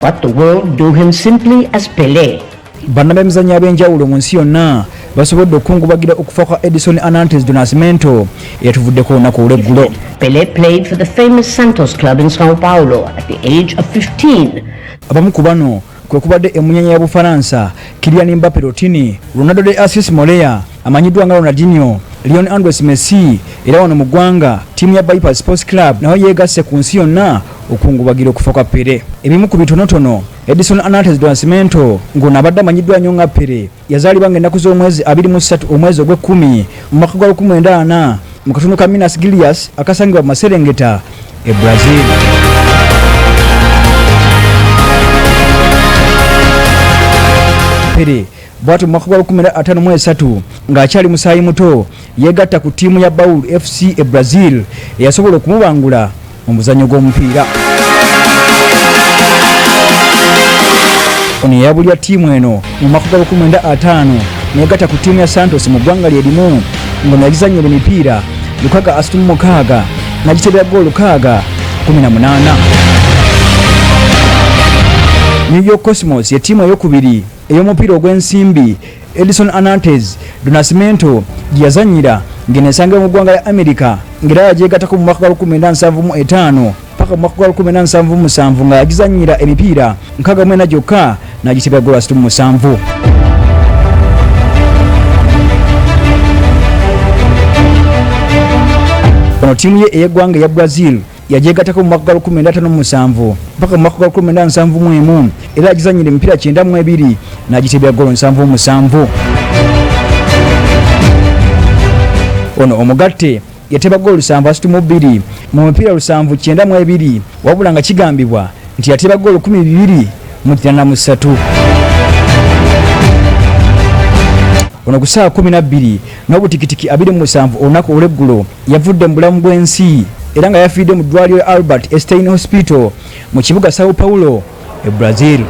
But the world knew him simply as Pele. Bannabyamizannyo ab'enjawulo munsi yonna basobodde okukungubagidde okufa kwa Edison Anantes do Nascimento eyatuvuddeko olunaku olw'eggulo. Pele played for the famous Santos club in Sao Paulo at the age of 15. Abamu ku bano kwe kubadde emunyanya ya Bufaransa Kylian Mbappé Rotini, Ronaldo de Assis Moreira, amanyiddwa nga Ronaldinho, Lionel Andres Messi, era wano mu ggwanga ttiimu ya Bypass Sports Club nayo yeegasse ku nsi yonna okungubagira okufa kwa Pele. Ebimu ku bitonotono, Edison Anantes do Nascimento ng'ono abadde amanyiddwa nnyo nga Pele yazaalibwa ng'ennaku z'omwezi 23 omwezi ogw'e10 mu mwaka gwa 1904 mu katundu ka Minas Gerais akasangibwa mu Maserengeta e Brazil. Pele bwatu mu mwaka gwa 1953 ng'akyali musaayi muto yeegatta ku ttiimu ya Bauru FC e Brazil eyasobola okumubangula mu muzannyo gw'omupiira. Ono yayabulya ttiimu eno mu mwaka gwa 1905 neegatta ku ttiimu ya Santos mu ggwanga lye limu ng'ono yagizannyira emipiira 636 n'agitebera ggoolo 618. New York Cosmos ye ttiimu ey'okubiri ey'omupiira ogw'ensimbi Edison Anantes do Nascimento gye yazannyira ng'eneesangibwa mu ggwanga lya Amerika ng'era yagyegattako mu mwaka gwa 1975 paka mu mwaka gwa 1977 nga yagizannyira emipiira 64 gyokka n'agitebera ggoolo 67. Ono ttiimu ye ey'eggwanga eya Brazil yagyegattako mu mwaka gwa 1957 paka mu mwaka gwa 1971 era yagizannyira emipiira 92 n'agitebera ggoolo 77. Ono omugatte yateba ggoolo 762 mu mipiira 792 wabula nga kigambibwa nti yateba ggoolo 1283. Ono ku ssaawa 12 n'obutikitiki 27 olunaku olw'eggulo yavudde mu bulamu bw'ensi era nga yafiidde mu ddwaliro Albert Einstein Hospital mu kibuga Sao Paulo e Brazil.